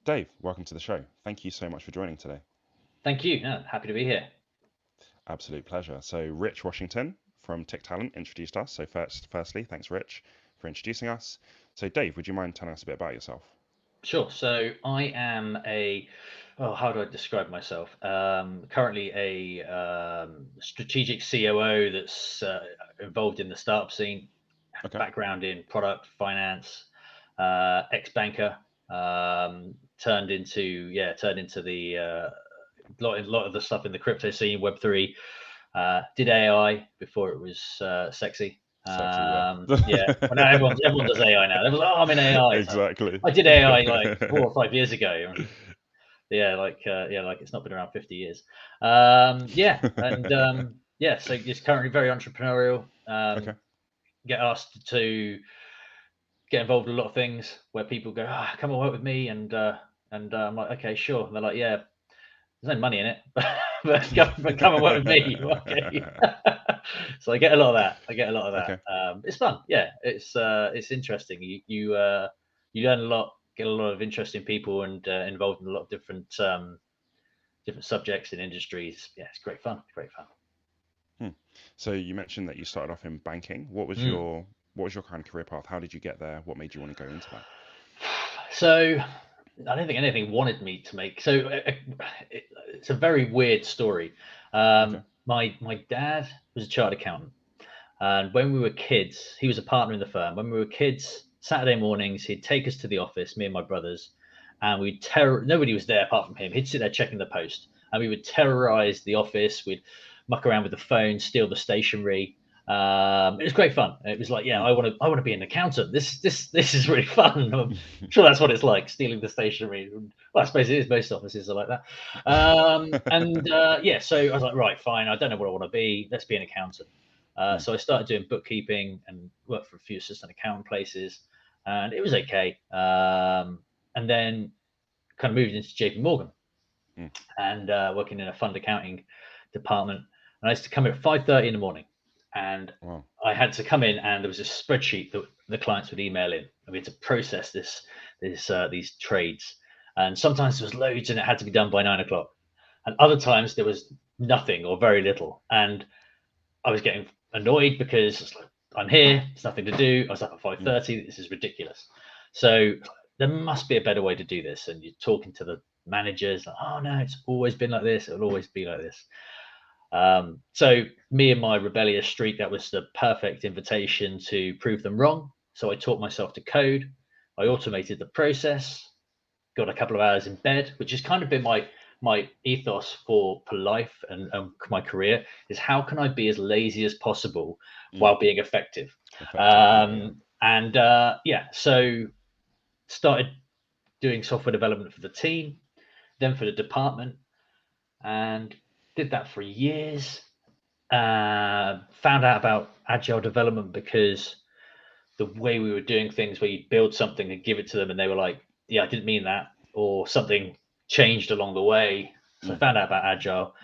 Dave, welcome to the show. Thank you so much for joining today. Thank you. No, happy to be here. Absolute pleasure. So, Rich Washington from Tick Talent introduced us. So, firstly, thanks, Rich, for introducing us. So, Dave, would you mind telling us a bit about yourself? Sure. So I am how do I describe myself? Currently a strategic COO that's involved in the startup scene, Okay. background in product, finance, ex-banker, turned into the lot of the stuff in the crypto scene, Web3. Did AI before it was sexy. Sexy, yeah. Well, now everyone does AI now. Everyone's like, oh, I'm in AI. So Exactly. I did AI like 4 or 5 years ago. And like it's not been around 50 years. So it's currently very entrepreneurial. Okay. Get asked to get involved in a lot of things where people go, come and work with me, and I'm like, okay, sure. And they're like, yeah, there's no money in it, but come and work with me. Okay. So I get a lot of that. Okay. It's fun. Yeah, it's interesting. You learn a lot, get a lot of interesting people, and involved in a lot of different subjects and industries. Yeah, it's great fun. Great fun. Hmm. So you mentioned that you started off in banking. Mm. What was your kind of career path? How did you get there? What made you want to go into that? So I don't think anything wanted me to make. So it's a very weird story. Okay. My dad was a chartered accountant, and when we were kids, he was a partner in the firm. When we were kids, Saturday mornings, he'd take us to the office, me and my brothers, and nobody was there apart from him. He'd sit there checking the post, and we would terrorize the office. We'd muck around with the phone, steal the stationery. It was great fun. It was like, yeah, Hmm. I want to be an accountant. This is really fun. I'm sure that's what it's like, stealing the stationery. Well, I suppose it is. Most offices are like that. So I was like, right, fine. I don't know what I want to be. Let's be an accountant. Hmm. So I started doing bookkeeping and worked for a few assistant accountant places, and it was okay. And then kind of moved into JP Morgan Hmm. and working in a fund accounting department. And I used to come in at 5:30 in the morning, and Wow. I had to come in, and there was a spreadsheet that the clients would email in, and we had to process these trades. And sometimes there was loads, and it had to be done by 9 o'clock. And other times there was nothing or very little, and I was getting annoyed because it's like, I'm here, it's nothing to do. I was up at Hmm. 5:30. This is ridiculous. So there must be a better way to do this. And you're talking to the managers, like, oh no, it's always been like this. It'll always be like this. So me and my rebellious streak, that was the perfect invitation to prove them wrong. So I taught myself to code. I automated the process, got a couple of hours in bed, which has kind of been my ethos for life and my career is how can I be as lazy as possible Hmm. while being effective. Effective. Yeah. So started doing software development for the team, then for the department, and did that for years. Found out about agile development because the way we were doing things, where you build something and give it to them, and they were like, "Yeah, I didn't mean that," or something changed along the way. So I Hmm. found out about agile,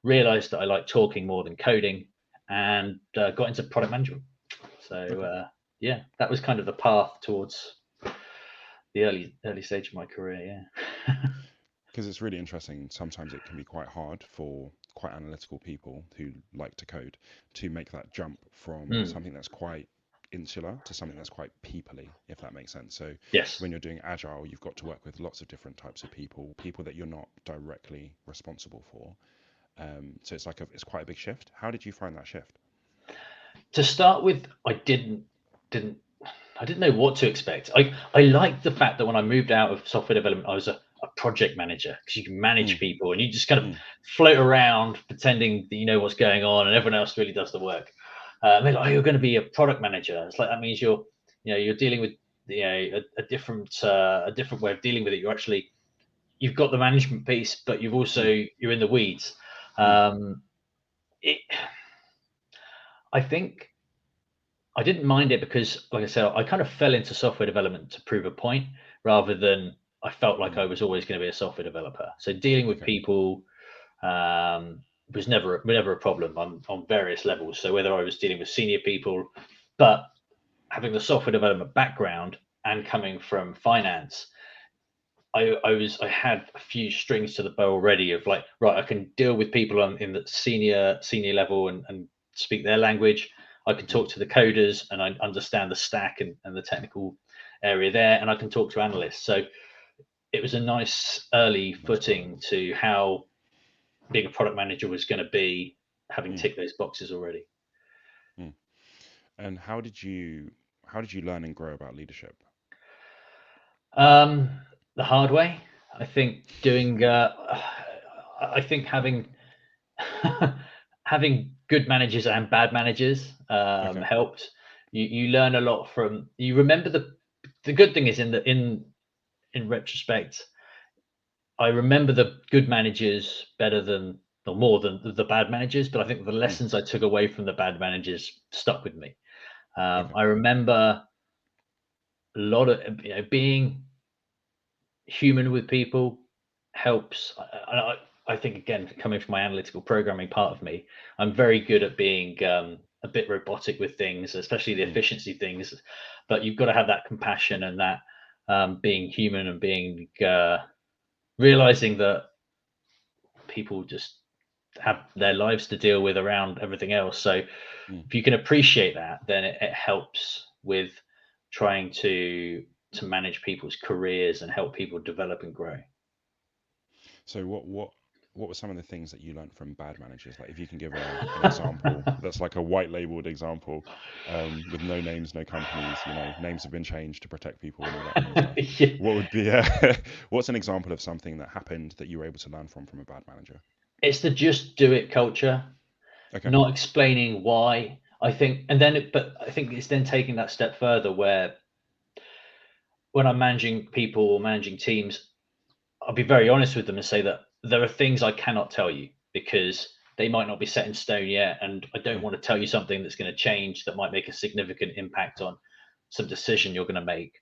realized that I like talking more than coding, and got into product management. So Okay. that was kind of the path towards the early stage of my career. Yeah. Because it's really interesting. Sometimes it can be quite hard for quite analytical people who like to code to make that jump from Mm, something that's quite insular to something that's quite peoply, if that makes sense. So yes. when you're doing agile, you've got to work with lots of different types of people, people that you're not directly responsible for. So it's quite a big shift. How did you find that shift? To start with, didn't I didn't know what to expect. I liked the fact that when I moved out of software development, I was a project manager because you can Mm, manage people and you just kind of mm, float around pretending that you know what's going on and everyone else really does the work. And they're like, "Oh, you're going to be a product manager." It's like that means you're dealing with a different way of dealing with it. You've got the management piece, but mm, you're in the weeds. mm, Um, it, I think I didn't mind it because, like I said, I kind of fell into software development to prove a point rather than I felt like mm. I was always going to be a software developer. So dealing with Okay. people was never a problem on various levels. So whether I was dealing with senior people, but having the software development background and coming from finance, I had a few strings to the bow already of like, right, I can deal with people in the senior level and speak their language. I can talk to the coders and I understand the stack and the technical area there, and I can talk to analysts. So it was a nice early footing to how being a product manager was going to be, having ticked those boxes already. And how did you learn and grow about leadership? The hard way, I think. I think having having good managers and bad managers Okay. helped. You learn a lot from. You remember the good thing is in retrospect, I remember the good managers better than or more than the bad managers. But I think the Mm, lessons I took away from the bad managers stuck with me. okay. I remember a lot of being human with people helps. I think again, coming from my analytical programming part of me, I'm very good at being a bit robotic with things, especially the Mm, efficiency things. But you've got to have that compassion and that being human and being realizing that people just have their lives to deal with around everything else. So mm. if you can appreciate that, then it helps with trying to manage people's careers and help people develop and grow. So what were some of the things that you learned from bad managers? Like if you can give an example that's like a white labeled example, with no names, no companies, names have been changed to protect people and all that kind of stuff. Yeah. What would be what's an example of something that happened that you were able to learn from a bad manager? It's the just do it culture, Okay. not explaining why. I think, and then, but I think it's then taking that step further where when I'm managing people or managing teams, I'll be very honest with them and say that there are things I cannot tell you because they might not be set in stone yet. And I don't Mm, want to tell you something that's going to change that might make a significant impact on some decision you're going to make.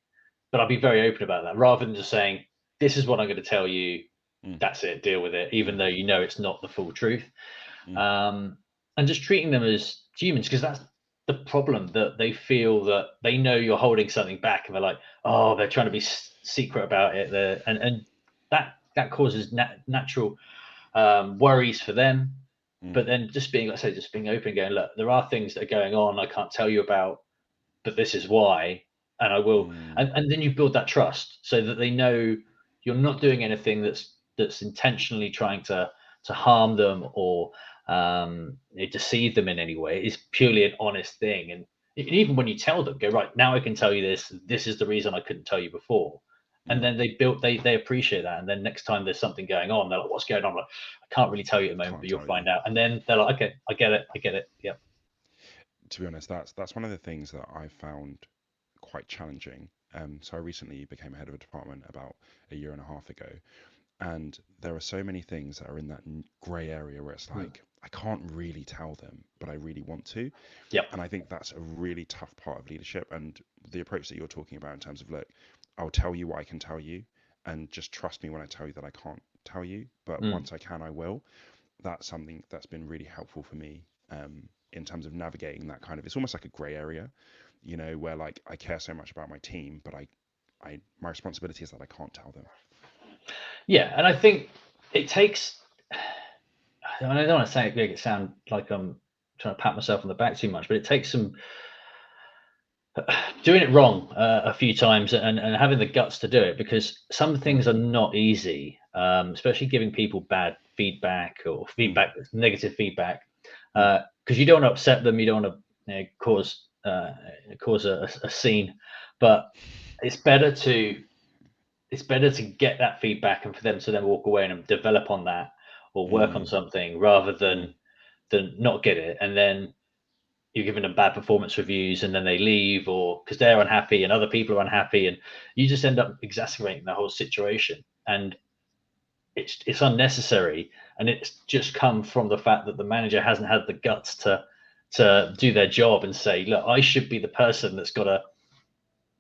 But I'll be very open about that rather than just saying, this is what I'm going to tell you. mm, That's it, deal with it, mm, even though it's not the full truth. mm, um, and just treating them as humans, because that's the problem, that they feel that they know you're holding something back and they're like, oh, they're trying to be secret about it there, and that causes natural worries for them. mm, But then just being, let's say, just being open, going, look, there are things that are going on I can't tell you about, but this is why, and I will. mm, And then you build that trust so that they know you're not doing anything that's intentionally trying to harm them or deceive them in any way. It's purely an honest thing. And even when you tell them, go, right, now I can tell you this is the reason I couldn't tell you before. And mm. then they appreciate that. And then next time there's something going on, they're like, what's going on? I'm like, I can't really tell you at the moment, Can't but you'll tell you. find out. And then they're like, okay, I get it. Yeah. To be honest, that's one of the things that I found quite challenging. So I recently became head of a department about a year and a half ago, and there are so many things that are in that grey area where it's Mm. like I can't really tell them, but I really want to. Yep. And I think that's a really tough part of leadership. And the approach that you're talking about in terms of, look, I'll tell you what I can tell you, and just trust me when I tell you that I can't tell you, but Mm. once I can, I will. That's something that's been really helpful for me, in terms of navigating that kind of, it's almost like a grey area, where like I care so much about my team, but my responsibility is that I can't tell them. Yeah. And I think it takes, I don't want to make it sound like I'm trying to pat myself on the back too much, but it takes some doing it wrong a few times and having the guts to do it, because some Mm, things are not easy, especially giving people bad feedback or mm, negative feedback, mm, because you don't want to upset them, you don't want to cause a scene, but it's better to get that feedback and for them to then walk away and develop on that or work on mm, something rather mm, than not get it, and then you're giving them bad performance reviews and then they leave, or because they're unhappy and other people are unhappy, and you just end up exacerbating the whole situation, and it's unnecessary, and it's just come from the fact that the manager hasn't had the guts to do their job and say, look, I should be the person that's got to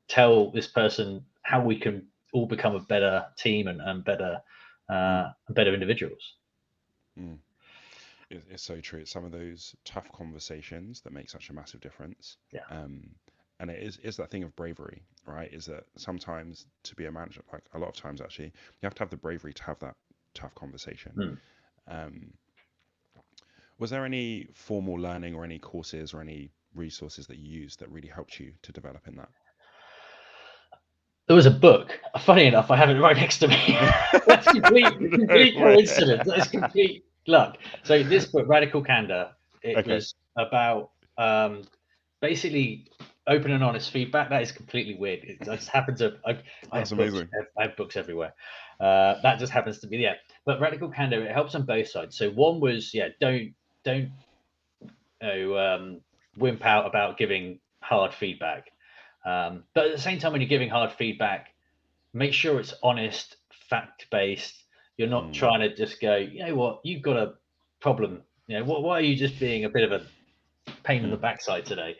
tell this person how we can all become a better team and mm, better individuals. mm. It's so true. It's some of those tough conversations that make such a massive difference. Yeah. Um, and it is that thing of bravery, right? Is that sometimes to be a manager, like a lot of times actually, you have to have the bravery to have that tough conversation. Hmm. Um, was there any formal learning or any courses or any resources that you used that really helped you to develop in There was a book. Funny enough, I have it right next to me. That's that? complete No way. coincidence. That is complete luck. So this book, Radical Candour, it Okay. was about basically open and honest feedback. That is completely weird. It just happens to. I That's have books. amazing. I have books everywhere. That just happens to be But Radical Candour, it helps on both sides. So one was don't wimp out about giving hard feedback. But at the same time, when you're giving hard feedback, make sure it's honest, fact based. You're not Mm, trying to just go, you know what, you've got a problem. Why are you just being a bit of a pain in the mm, backside today?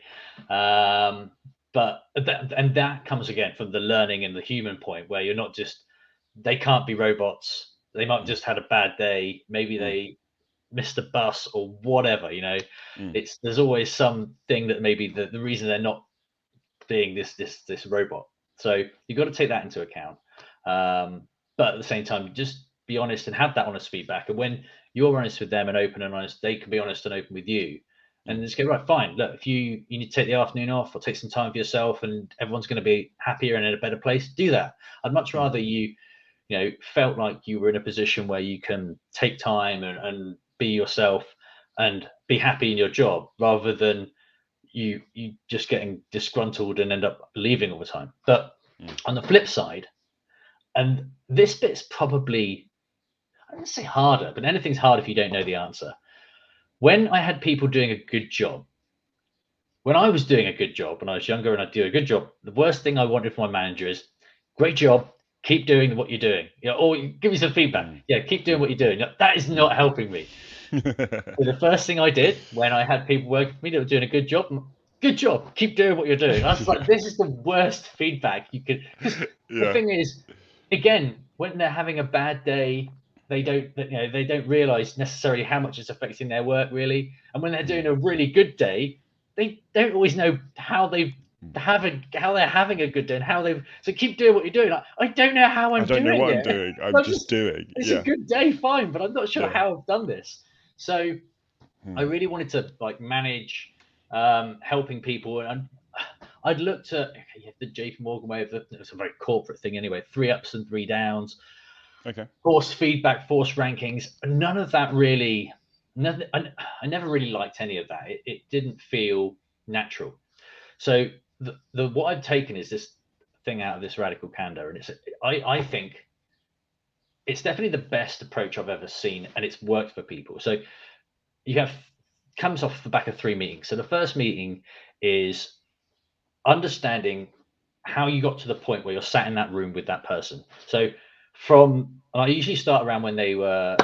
But that comes again from the learning and the human point where you're not just, they can't be robots. They might mm, just had a bad day. Maybe mm, they missed a bus or whatever. mm, There's always something that maybe the reason they're not being this robot. So you've got to take that into account. But at the same time, just be honest and have that honest feedback. And when you're honest with them and open and honest, they can be honest and open with you. And mm, just go, right, fine. Look, if you need to take the afternoon off or take some time for yourself and everyone's going to be happier and in a better place, do that. I'd much mm, rather you felt like you were in a position where you can take time and be yourself and be happy in your job rather than you just getting disgruntled and end up leaving all the time. But mm, on the flip side, and this bit's probably, I don't say harder, but anything's hard if you don't know the answer. When I had people doing a good job, when I was doing a good job when I was younger and I'd do a good job, the worst thing I wanted from my manager is, great job, keep doing what you're doing. Or give me some feedback. mm, Yeah, keep doing mm, what you're doing. That is mm. not helping me. So the first thing I did when I had people working for me that were doing a good job, keep doing what you're doing. I was like, this is the worst feedback you could. Because the Yeah. thing is, again, when they're having a bad day, they don't realize necessarily how much it's affecting their work really. And when they're Mm, doing a really good day, they don't always know how mm. how they're having a good day and how they've. So keep doing what you're doing. I don't know how I I'm don't know doing what I'm it. doing. I'm just doing. It's a Yeah. good day, fine, but I'm not sure Yeah. how I've done this. So I Mm, really wanted to manage helping people, and I'd looked at the JP Morgan way of it's a very corporate thing anyway. 3 ups and 3 downs, okay. forced feedback, forced rankings. None of that really. Nothing. I never really liked any of that. It didn't feel natural. So the what I've taken is this thing out of this Radical Candour, and I think it's definitely the best approach I've ever seen, and it's worked for people. So you have comes off the back of 3 meetings. So the first meeting is understanding how you got to the point where you're sat in that room with that person. So I usually start around when they were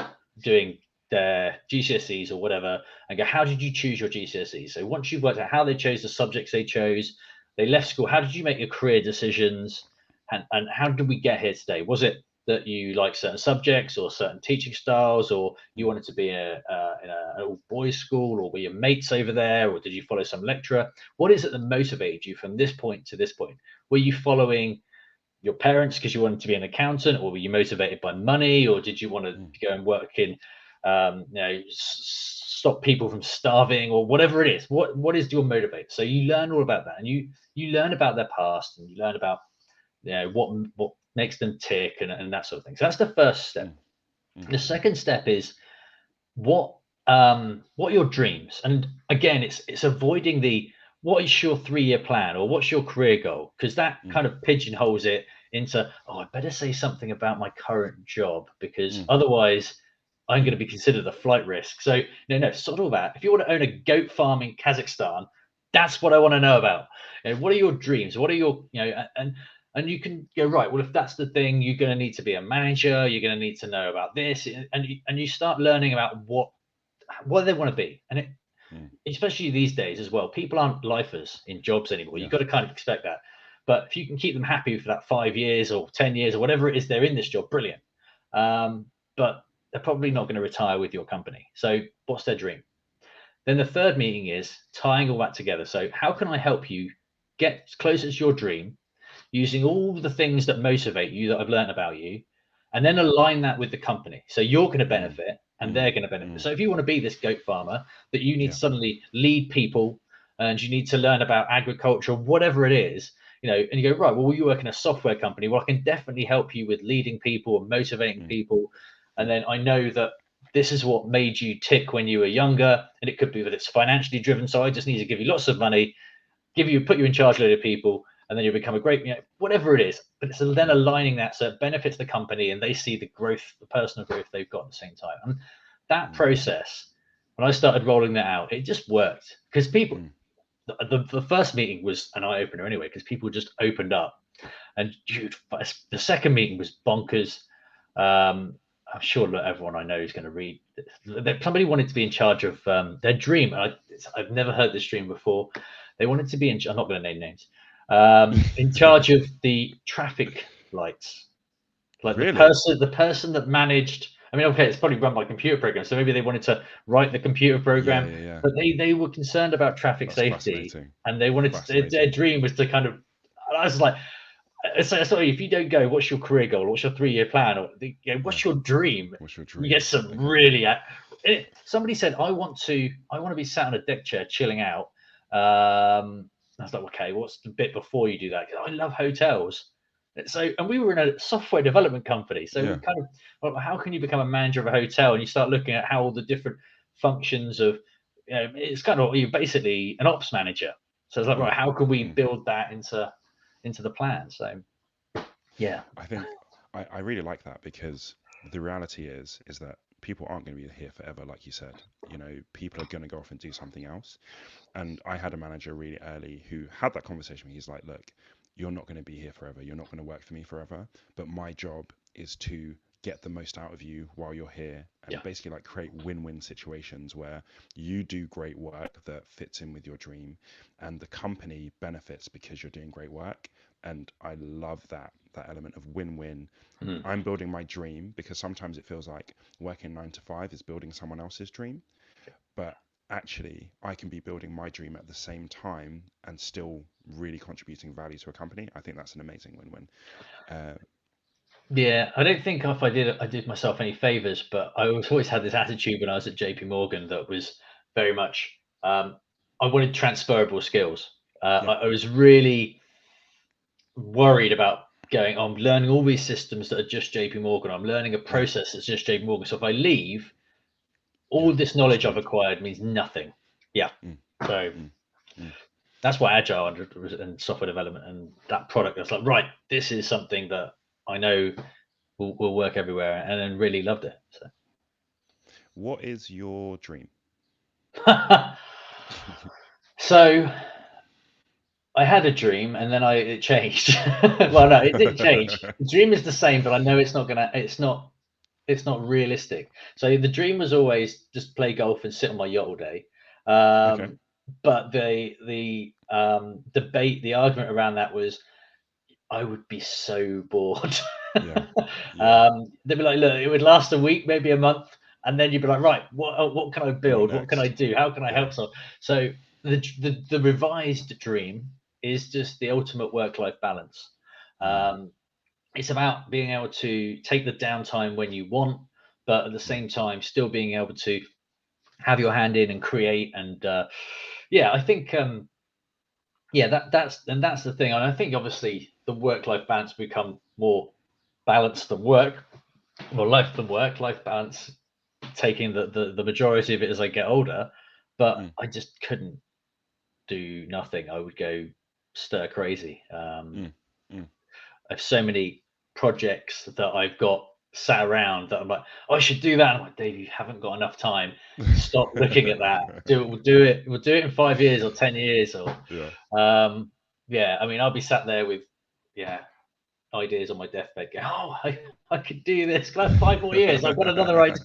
doing their GCSEs or whatever, and go, how did you choose your GCSEs? So once you've worked out how they chose the subjects they chose, they left school, how did you make your career decisions? And how did we get here today? Was it that you like certain subjects or certain teaching styles, or you Mm, wanted to be in an all boys school, or were your mates over there, or did you follow some lecturer? What is it that motivated you from this point to this point? Were you following your parents because you wanted to be an accountant, or were you motivated by money, or did you want to mm, go and work in, stop people from starving, or whatever it is? What is your motivator? So you learn all about that, and you learn about their past, and you learn about what makes them tick, and that sort of thing. So that's the first step. mm, mm, The second step is what what are your dreams? And again, it's avoiding the what is your 3-year plan or what's your career goal, because that mm, kind of pigeonholes it into, oh, I better say something about my current job because mm, otherwise I'm going mm. to be considered a flight risk. So no, sort all that. If you want to own a goat farm in Kazakhstan, that's what I want to know about. What are your dreams? What are your and you can go, right, well, if that's the thing, you're going to need to be a manager, you're going to need to know about this, and you start learning about what they want to be. And Mm. especially these days as well, people aren't lifers in jobs anymore. You've Yeah. got to kind of expect that. But if you can keep them happy for that 5 years or 10 years or whatever it is they're in this job, brilliant. But they're probably not going to retire with your company. So what's their dream? Then the third meeting is tying all that together. So how can I help you get closer to your dream, using all the things that motivate you that I've learned about you, and then align that with the company. So you're going to benefit and they're going to benefit. So if you want to be this goat farmer, that you need to suddenly lead people and you need to learn about agriculture, whatever it is, you know, and you go, right, well, you work in a software company. Well, I can definitely help you with leading people and motivating people. And then I know that this is what made you tick when you were younger. And it could be that it's financially driven. So I just need to give you lots of money, put you in charge of a load of people, and then you become a great, you know, whatever it is. But it's then aligning that so it benefits the company and they see the growth, the personal growth they've got at the same time. And that process, when I started rolling that out, it just worked because people, the first meeting was an eye opener anyway, because people just opened up. And dude, the second meeting was bonkers. I'm sure that everyone I know is going to read. Somebody wanted to be in charge of their dream. I've never heard this dream before. They wanted to be in. I'm not going to name names. In charge of the traffic lights, like Really? the person that managed. I mean, okay, it's probably run by computer programs, so maybe they wanted to write the computer program, but they were concerned about traffic safety, and they wanted their dream was to kind of. I was like, sorry, if you don't go, what's your career goal? What's your 3-year plan? Or what's your dream? What's your dream? You get some really. Somebody said, I want to be sat on a deck chair chilling out. I was like, okay, what's the bit before you do that? I love hotels. So, and we were in a software development company. So we kind of, well, how can you become a manager of a hotel? And you start looking at how all the different functions of, you know, it's kind of, you're basically an ops manager. So it's like, right, how can we build that into the plan? So, yeah. I think I really like that, because the reality is that people aren't going to be here forever, like you said. You know, people are going to go off and do something else. And I had a manager really early who had that conversation with me. He's like, look, you're not going to be here forever. You're not going to work for me forever. But my job is to get the most out of you while you're here, and basically like create win-win situations where you do great work that fits in with your dream and the company benefits because you're doing great work. And I love that element of win-win. I'm building my dream, because sometimes it feels like working 9 to 5 is building someone else's dream, but actually I can be building my dream at the same time and still really contributing value to a company. I think that's an amazing win-win. Yeah, I don't think if I did myself any favors, but I always had this attitude when I was at JP Morgan that was very much I wanted transferable skills. I was really worried about I'm learning all these systems that are just JP Morgan. I'm learning a process that's just JP Morgan. So if I leave, all this knowledge I've acquired means nothing. So that's why Agile and software development and that product, that's like, right, this is something that I know will work everywhere, and then really loved it. So, what is your dream? So I had a dream, and then it changed. Well, no, it didn't change. The dream is the same, but I know it's not realistic. So the dream was always just play golf and sit on my yacht all day. But the debate, the argument around that was, I would be so bored. They'd be like, look, it would last a week, maybe a month, and then you'd be like, right, what can I build? What can I do? How can I help someone? So the revised dream is just the ultimate work-life balance. It's about being able to take the downtime when you want, but at the same time still being able to have your hand in and create. And I think that's the thing. And I think obviously the work-life balance become more balanced than work, or life than work. Life balance taking the majority of it as I get older, but I just couldn't do nothing. I would go stir crazy. I have so many projects that I've got sat around that I'm like, oh, I should do that. And I'm like, Dave, you haven't got enough time. Stop looking at that. We'll do it in 5 years or 10 years. Or I mean, I'll be sat there with ideas on my deathbed going, oh, I could do this. Can I have 5 more years? I've got another idea.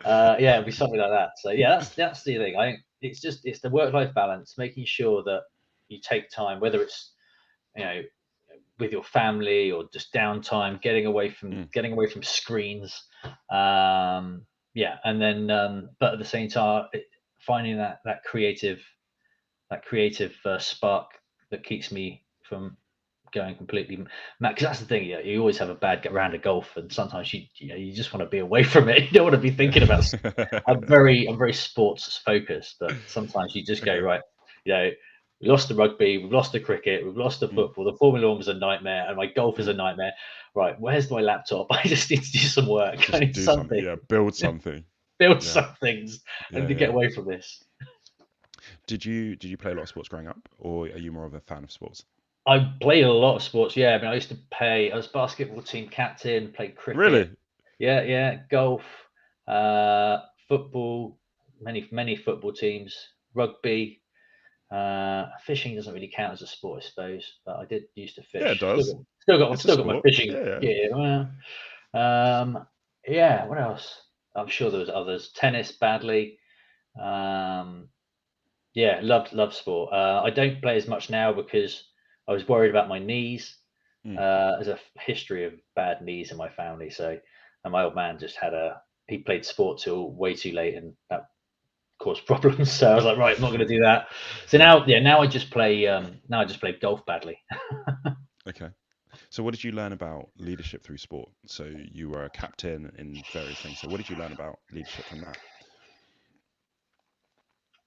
It'll be something like that. So that's the thing. I think it's the work-life balance, making sure that you take time, whether it's, you know, with your family or just downtime, getting away from screens. And then but at the same time, finding that creative creative spark that keeps me from going completely mad. Because that's the thing, you always have a bad round of golf, and sometimes you just want to be away from it. You don't want to be thinking about. I'm very sports focused, but sometimes you just go, Okay. right. We lost the rugby, we've lost the cricket, we've lost the football. The Formula One was a nightmare, and my golf is a nightmare. Right, where's my laptop? I just need to do some work. I Just need do something. something. Yeah, build something. Build Yeah. some things. I need to Yeah. get away from this. Did you play a lot of sports growing up, or are you more of a fan of sports? I played a lot of sports. Yeah, I mean, I used to play. I was basketball team captain. Played cricket. Really? Yeah. Golf, football. Many football teams. Rugby. Fishing doesn't really count as a sport, I suppose, but I did used to fish. Yeah, it does. It's a Still got my sport. fishing Yeah. gear. Yeah. What else? I'm sure there was others. Tennis badly. Yeah, loved sport. I don't play as much now because I was worried about my knees. There's a history of bad knees in my family, so and my old man just he played sport till way too late, and that caused problems. So I was like, right, I'm not going to do that. So now I just play golf badly. Okay. So what did you learn about leadership through sport? So you were a captain in various things. So what did you learn about leadership from that?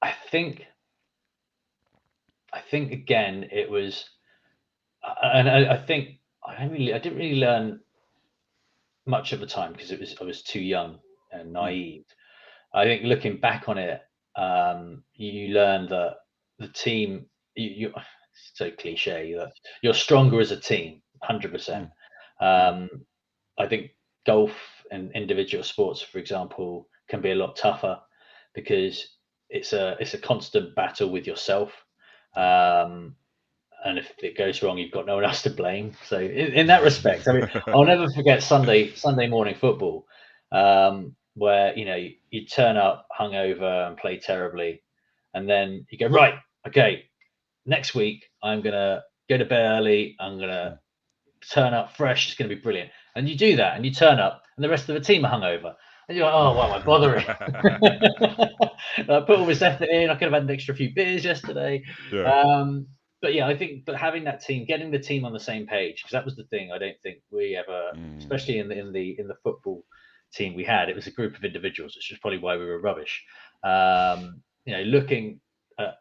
I think again it was, and I think I didn't really learn much at the time because I was too young and naive. I think looking back on it, you learn that the team, it's so cliche that you're stronger as a team, 100%. I think golf and individual sports, for example, can be a lot tougher because it's a constant battle with yourself. And if it goes wrong, you've got no one else to blame. So in that respect, I mean, I'll never forget Sunday morning football, where you turn up hungover and play terribly, and then you go, right, okay, next week I'm gonna go to bed early. I'm gonna turn up fresh. It's gonna be brilliant. And you do that, and you turn up, and the rest of the team are hungover. And you're like, oh, why am I bothering? I put all this effort in. I could have had an extra few beers yesterday. Yeah. But yeah, I think, having that team, getting the team on the same page, because that was the thing. I don't think we ever, especially in the football team we had, it was a group of individuals, which is probably why we were rubbish. Looking at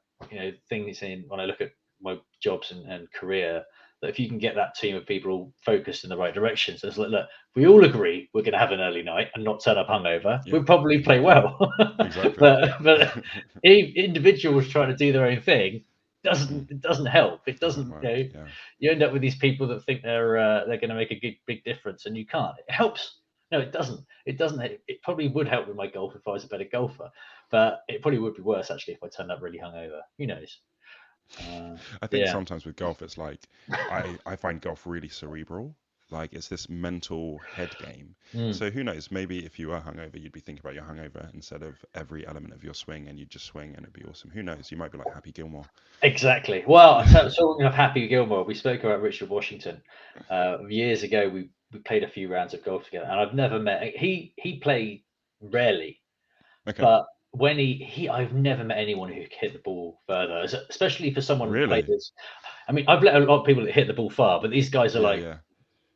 things when I look at my jobs and career, that if you can get that team of people focused in the right direction, so it's like, look, if we all agree we're going to have an early night and not turn up hungover, we'll probably play well. Exactly. but individuals trying to do their own thing doesn't help. It doesn't. You end up with these people that think they're going to make a big difference, and you can't. It helps. No, it doesn't. It doesn't. It probably would help with my golf if I was a better golfer, but it probably would be worse actually if I turned up really hungover. Who knows? I think sometimes with golf, it's like I find golf really cerebral. Like it's this mental head game. So who knows? Maybe if you were hungover, you'd be thinking about your hangover instead of every element of your swing, and you'd just swing, and it'd be awesome. Who knows? You might be like Happy Gilmore. Exactly. Well, talking of Happy Gilmore, we spoke about Richard Washington years ago. We played a few rounds of golf together, and I've never met. He played rarely, but when I've never met anyone who hit the ball further, especially for someone who played this. I mean, I've met a lot of people that hit the ball far, but these guys are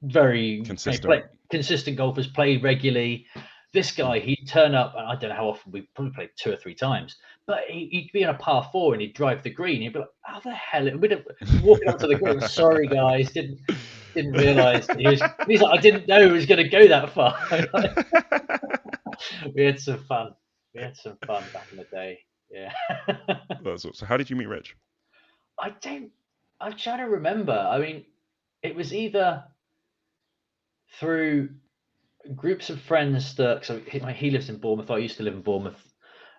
very consistent golfers, play regularly. This guy, he'd turn up, and I don't know how often, we probably played 2 or 3 times, but he'd be on a par 4 and he'd drive the green. He'd be like, how the hell? We'd have walking up to the green. Sorry, guys, didn't realize he's like, I didn't know he was going to go that far. We had some fun. Back in the day. Yeah. That's awesome. So how did you meet Rich? I'm trying to remember. I mean, it was either through groups of friends that, so he lives in Bournemouth. I used to live in Bournemouth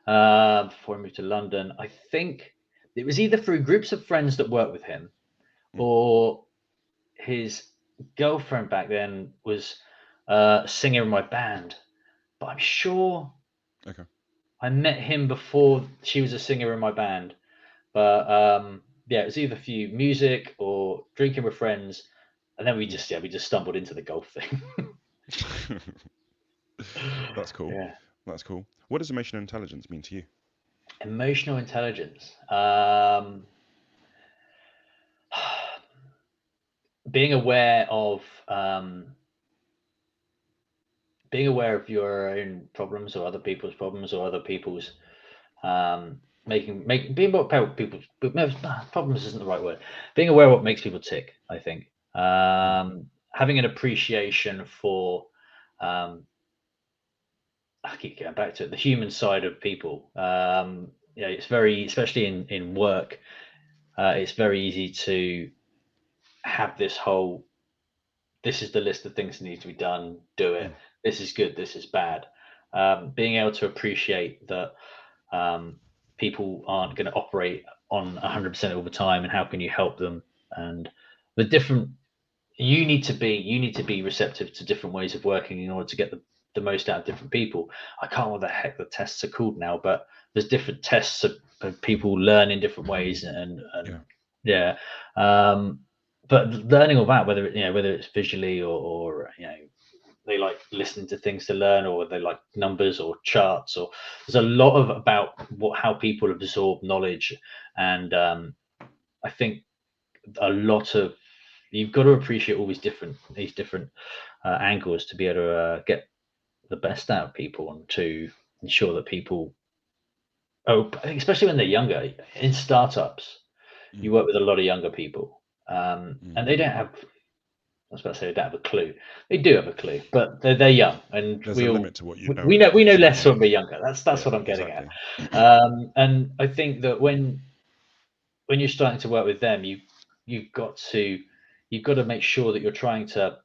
before I moved to London. I think it was either through groups of friends that worked with him, or his girlfriend back then was a singer in my band. But I'm sure I met him before she was a singer in my band. But it was either through music or drinking with friends, and then we just stumbled into the golf thing. That's cool. That's cool. What does emotional intelligence mean to you? Emotional intelligence. Being aware of your own problems or other people's problems or other people's being what people's problems isn't the right word. Being aware of what makes people tick, I think. Having an appreciation for I keep going back to it, the human side of people. It's very, especially in work, it's very easy to have this whole, this is the list of things that need to be done, do it. This is good, this is bad. Being able to appreciate that people aren't going to operate on 100% all the time, and how can you help them? And the different, you need to be receptive to different ways of working in order to get the most out of different people. I can't remember what the heck the tests are called now, but there's different tests of people learn in different ways, and yeah. But learning all that, whether it's visually or they like listening to things to learn, or they like numbers or charts, or there's a lot about how people absorb knowledge. And I think a lot of, you've got to appreciate all these different angles to be able to get the best out of people, and to ensure that people, I think especially when they're younger in startups, you work with a lot of younger people, and they don't have, I was about to say they don't have a clue. They do have a clue, but they're young, and There's a limit to what you know. We know less when we're younger. That's what I'm getting at. And I think that when you're starting to work with them, you've got to make sure that you're trying to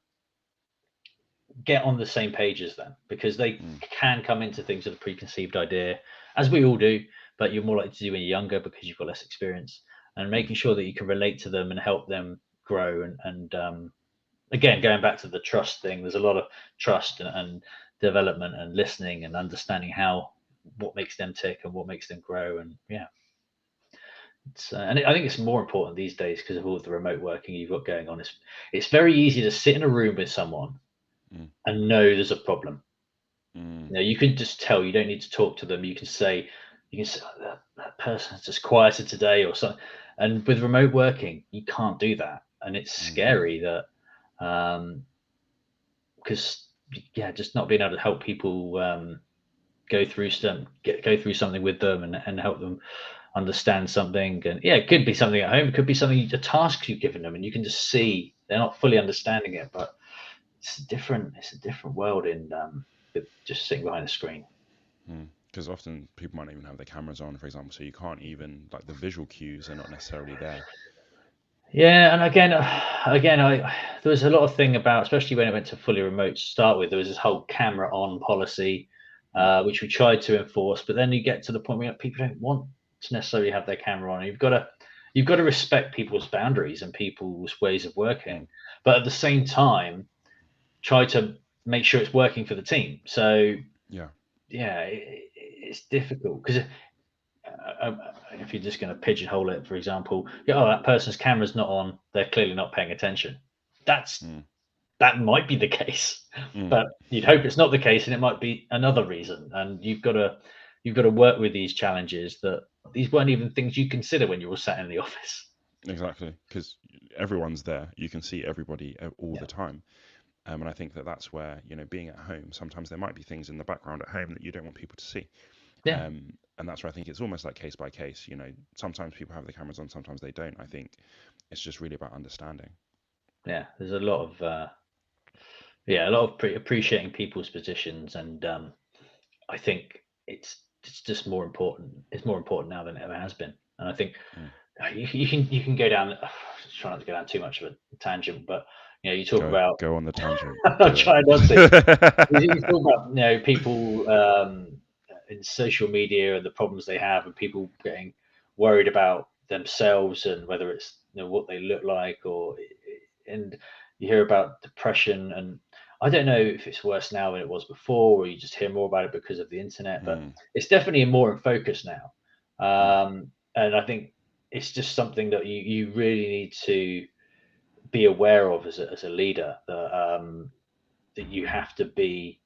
get on the same page as them, because they can come into things with a preconceived idea, as we all do, but you're more likely to do when you're younger because you've got less experience. And making sure that you can relate to them and help them grow, and again, going back to the trust thing, there's a lot of trust and development and listening and understanding what makes them tick and what makes them grow. And I think it's more important these days because of all the remote working you've got going on. It's very easy to sit in a room with someone and know there's a problem. You can just tell. You don't need to talk to them. You can say, oh, that person's just quieter today or something. And with remote working, you can't do that, and it's scary that because just not being able to help people go through something with them, and help them understand something. And it could be something at home, it could be something, a task you've given them, and you can just see they're not fully understanding it, but it's a different world in with just sitting behind a screen. Because often people might not even have their cameras on, for example, so you can't even, like, the visual cues are not necessarily there. Yeah, and again, there was a lot of thing about, especially when it went to fully remote to start with, there was this whole camera on policy, which we tried to enforce, but then you get to the point where people don't want to necessarily have their camera on. You've got to respect people's boundaries and people's ways of working, but at the same time, try to make sure it's working for the team. So it's difficult because if you're just going to pigeonhole it, for example, that person's camera's not on, they're clearly not paying attention. That might be the case, but you'd hope it's not the case, and it might be another reason. And you've got to work with these challenges, that these weren't even things you consider when you were sat in the office. Exactly, because everyone's there. You can see everybody all the time. And I think that's where, being at home, sometimes there might be things in the background at home that you don't want people to see. And that's where I think it's almost like case by case. Sometimes people have the cameras on, sometimes they don't. I think it's just really about understanding. Yeah, there's a lot of appreciating people's positions, and I think it's just more important. It's more important now than it ever has been. And I think you can go down. Try not to go down too much of a tangent, but you talk about go on the tangent. I'll try not to. You talk about people in social media and the problems they have, and people getting worried about themselves and whether it's what they look like, and you hear about depression. And I don't know if it's worse now than it was before, or you just hear more about it because of the internet, but it's definitely more in focus now. And I think it's just something that you really need to be aware of as a leader, that you have to be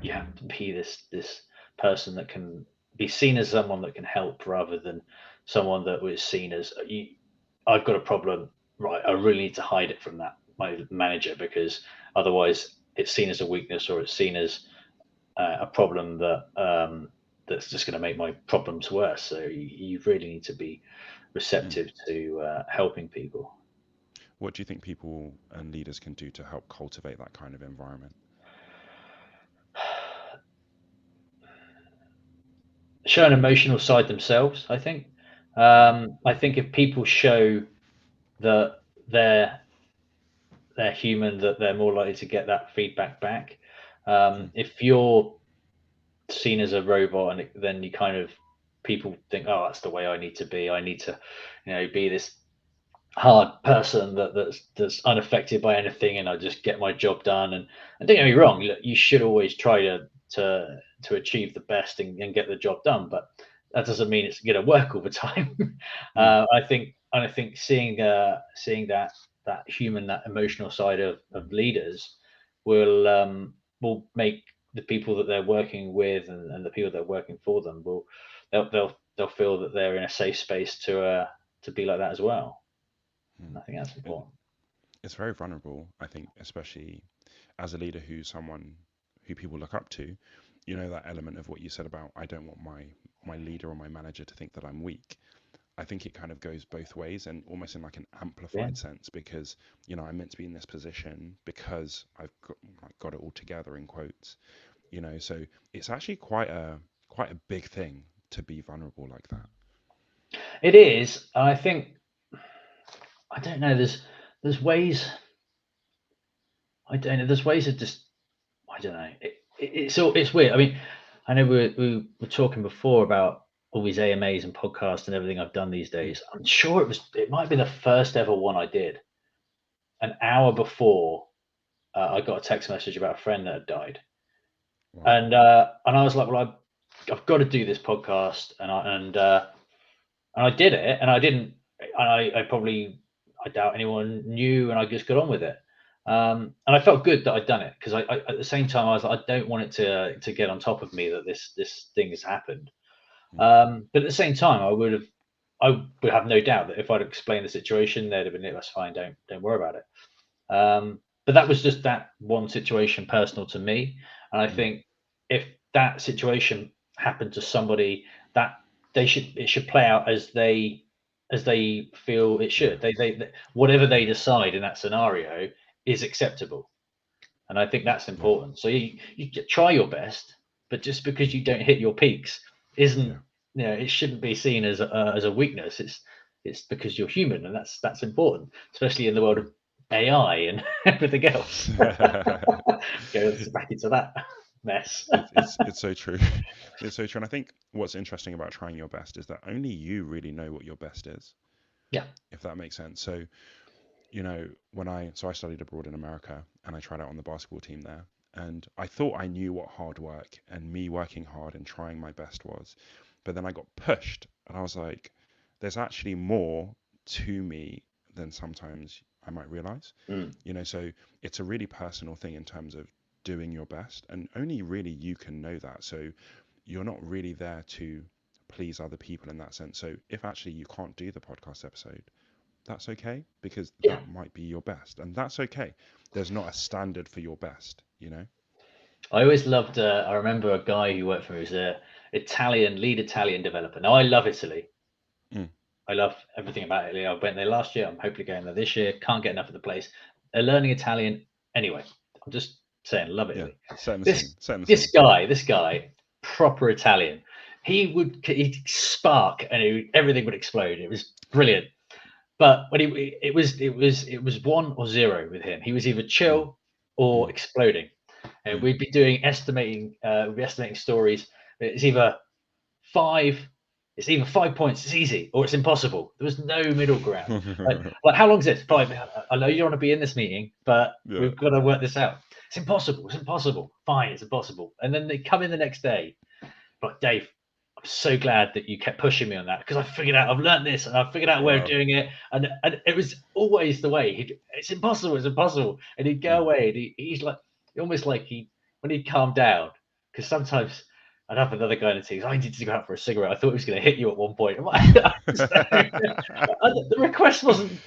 this person that can be seen as someone that can help rather than someone that was seen as I've got a problem, right? I really need to hide it from my manager, because otherwise it's seen as a weakness, or it's seen as a problem that's just going to make my problems worse. So you really need to be receptive to helping people. What do you think people and leaders can do to help cultivate that kind of environment? Show an emotional side themselves, I think. I think if people show that they're human, that they're more likely to get that feedback back. If you're seen as a robot, and then you kind of, people think, oh, that's the way I need to be. I need to, be this hard person that's unaffected by anything, and I just get my job done. And don't get me wrong, you should always try to achieve the best and get the job done, but that doesn't mean it's going to work all the time. I think seeing that human, that emotional side of leaders will make the people that they're working with, and the people that are working for them, they'll feel that they're in a safe space to be like that as well. I think that's important. It's very vulnerable, I think, especially as a leader who's someone who people look up to. That element of what you said about, I don't want my leader or my manager to think that I'm weak. I think it kind of goes both ways, and almost in like an amplified sense, because I'm meant to be in this position because I've got it all together, in quotes. So it's actually quite a big thing to be vulnerable like that. It is. I think, I don't know, there's ways. I don't know. There's ways of just, I don't know. It's weird. I mean, I know we were talking before about all these AMAs and podcasts and everything I've done these days. I'm sure it might be the first ever one I did. An hour before, I got a text message about a friend that had died. Wow. And I was like, well, I've got to do this podcast, and I did it, and I didn't. I doubt anyone knew, and I just got on with it. And I felt good that I'd done it, because I at the same time I was like, I don't want it to get on top of me that this thing has happened. But at the same time, I would have no doubt that if I'd explained the situation, they'd have been, that's fine, don't worry about it. But that was just that one situation personal to me, and I think if that situation happened to somebody, that it should play out as they feel it should. They whatever they decide in that scenario is acceptable, and I think that's important. So you try your best, but just because you don't hit your peaks isn't, it shouldn't be seen as a weakness. It's because you're human, and that's important, especially in the world of AI and everything else. Goes back into that mess. It's so true. It's so true. And I think what's interesting about trying your best is that only you really know what your best is. Yeah. If that makes sense. So, when I studied abroad in America, and I tried out on the basketball team there, and I thought I knew what hard work and me working hard and trying my best was. But then I got pushed, and I was like, there's actually more to me than sometimes I might realize. So it's a really personal thing in terms of doing your best, and only really you can know that. So you're not really there to please other people in that sense. So if actually you can't do the podcast episode, that's okay, because that might be your best, and that's okay. There's not a standard for your best, I always loved, I remember a guy who worked for me, who was a lead Italian developer. Now, I love Italy. I love everything about Italy. I went there last year. I'm hopefully going there this year. Can't get enough of the place. They're learning Italian anyway. I'm just saying, love Italy. This guy, proper Italian. He'd spark, and everything would explode. It was brilliant. But when it was 1 or 0 with him. He was either chill or exploding. And we'd be estimating stories. It's either 5 points, it's easy, or it's impossible. There was no middle ground. like how long is it? 5. I know you don't want to be in this meeting, but we've got to work this out. It's impossible. Fine, it's impossible. And then they come in the next day. But Dave, I'm so glad that you kept pushing me on that, because I've learned this, and I've figured out a way of doing it. And it was always the way. It's impossible. And he'd go away, and he's like, almost like when he'd calm down, because sometimes I'd have another guy in the team. I need to go out for a cigarette. I thought he was going to hit you at one point. The request wasn't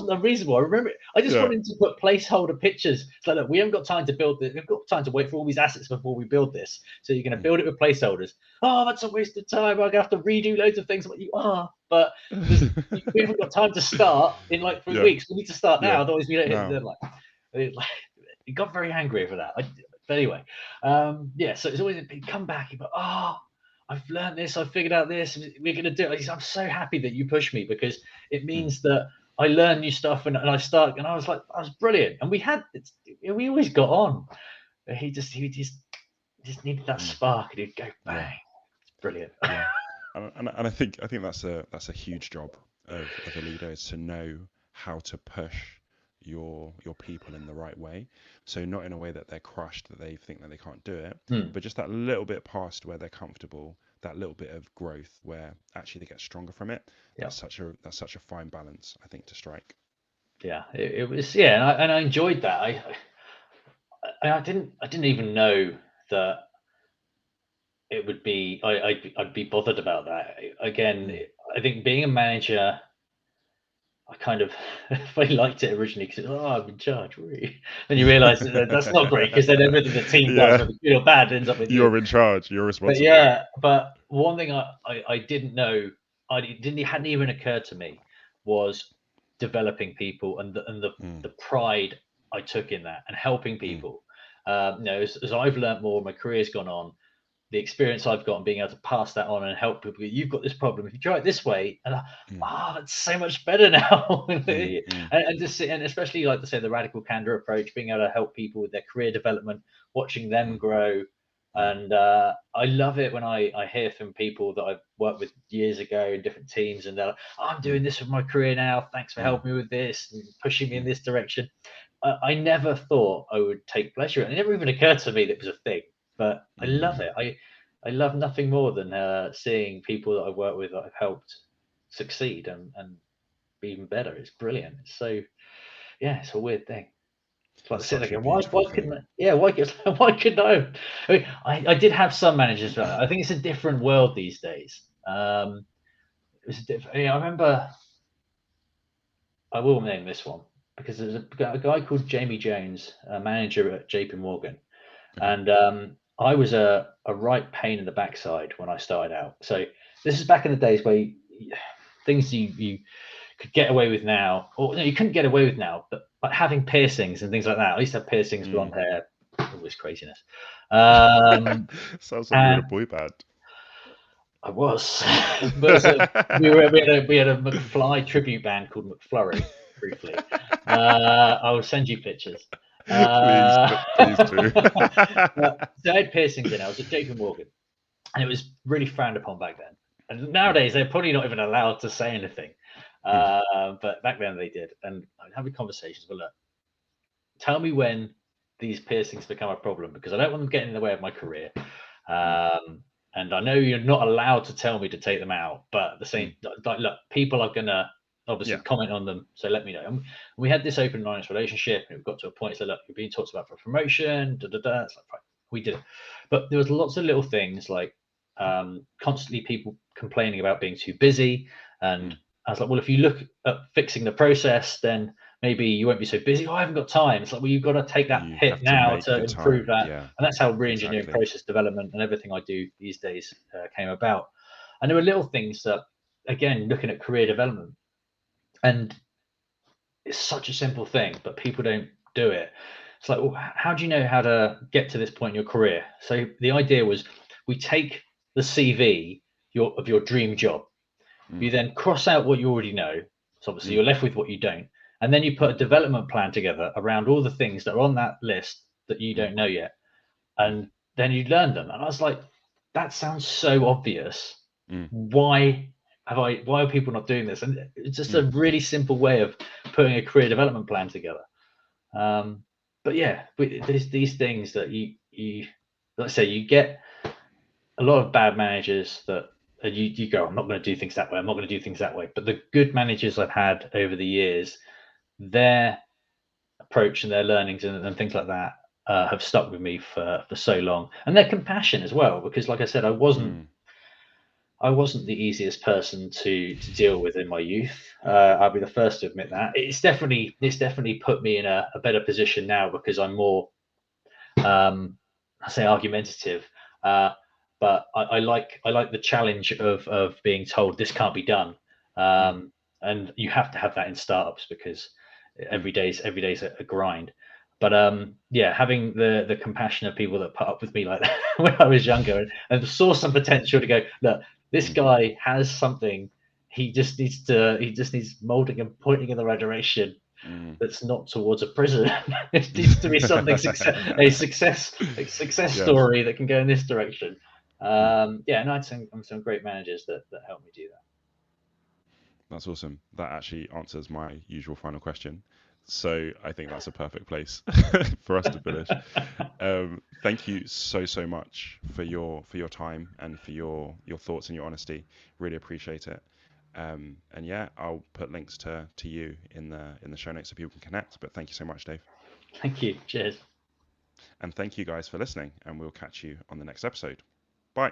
unreasonable. I remember I just wanted to put placeholder pictures. It's like, look, we haven't got time to build this. We've got time to wait for all these assets before we build this. So you're going to build it with placeholders. Oh, that's a waste of time. I'm going to have to redo loads of things. I'm like, you are, but we haven't got time to start in like 3 weeks. We need to start now, otherwise we don't hit the deadline. It got very angry over that. But anyway, so it's always come back. You go, oh, I've learned this. I've figured out this. We're going to do it. I'm so happy that you push me, because it means that I learn new stuff and I start. And I was like, that was brilliant. And we always got on. He just needed that spark, and he'd go bang. It's brilliant. Yeah. And I think that's a huge job of a leader, is to know how to push your people in the right way. So not in a way that they're crushed, that they think that they can't do it, but just that little bit past where they're comfortable, that little bit of growth where actually they get stronger from it. That's such a fine balance, I think, to strike. Yeah, it was. Yeah, and I enjoyed that. I didn't even know that it would be. I'd be bothered about that. Again, I think being a manager, I kind of I liked it originally because I'm in charge, really. And you realise that's not great, because then everything the team does, whether good or bad, ends up with you. You're in charge. You're responsible. But one thing I didn't know, hadn't even occurred to me, was developing people and the pride I took in that, and helping people. As I've learned more, my career's gone on, the experience I've got and being able to pass that on and help people. You've got this problem. If you try it this way, and that's so much better now. And especially, like to say, the radical Candour approach, being able to help people with their career development, watching them grow. And I love it when I hear from people that I've worked with years ago in different teams, and they're like, I'm doing this with my career now. Thanks for helping me with this and pushing me in this direction. I never thought I would take pleasure in it. It never even occurred to me that it was a thing. But I love it. I love nothing more than seeing people that I work with that I've helped succeed and be even better. It's brilliant. So, it's a weird thing. It's like sitting there going, why couldn't I? I mean, I did have some managers, but I think it's a different world these days. It was different. I remember, I will name this one, because there's a guy called Jamie Jones, a manager at JP Morgan. And I was a right pain in the backside when I started out. So this is back in the days where things you could get away with now, or no, you couldn't get away with now, but having piercings and things like that. I used to have piercings, blonde hair, all this craziness. Sounds like you're in a boy band. I was. But we had a McFly tribute band called McFlurry, briefly. I will send you pictures. Please do. So I had piercings in. I was at JP Morgan, and it was really frowned upon back then. And nowadays they're probably not even allowed to say anything, but back then they did. And I was having conversations. Well, look, tell me when these piercings become a problem, because I don't want them getting in the way of my career. And I know you're not allowed to tell me to take them out, but at the same, like, look, people are gonna obviously comment on them, so let me know. And we had this open and honest relationship, and we got to a point. So look, you're being talked about for promotion. It's like, right, we did it, but there was lots of little things like constantly people complaining about being too busy. And I was like, well, if you look at fixing the process, then maybe you won't be so busy. I haven't got time. It's like, well, you've got to take that hit now to improve that. And that's how re-engineering, process development, and everything I do these days came about. And there were little things that, again, looking at career development, and it's such a simple thing, but people don't do it. It's like, well, how do you know how to get to this point in your career? So the idea was, we take the CV of your dream job. You then cross out what you already know. So obviously you're left with what you don't. And then you put a development plan together around all the things that are on that list that you don't know yet. And then you learn them. And I was like, that sounds so obvious. Why are people not doing this? And it's just a really simple way of putting a career development plan together. But yeah, there's these things that you let's say you get a lot of bad managers that you go, I'm not going to do things that way. I'm not going to do things that way. But the good managers I've had over the years, their approach and their learnings and things like that have stuck with me for so long, and their compassion as well. Because, like I said, I wasn't Mm, the easiest person to deal with in my youth. I'll be the first to admit that. It's definitely put me in a better position now because I'm more, I say, argumentative. But I like the challenge of being told this can't be done, mm, and you have to have that in startups because mm. every day's a grind. But yeah, having the compassion of people that put up with me like that when I was younger and saw some potential to go, look, this Mm. guy has something. He just needs molding and pointing in the right direction. Mm. That's not towards a prison. It needs to be something a success Yes. story that can go in this direction. Mm. Yeah, and I had some great managers that helped me do that. That's awesome. That actually answers my usual final question. So I think that's a perfect place for us to finish. Thank you so much for your time and for your thoughts and your honesty. Really appreciate it. And yeah, I'll put links to you in the show notes so people can connect. But thank you so much, Dave. Thank you. Cheers. And thank you guys for listening. And we'll catch you on the next episode. Bye.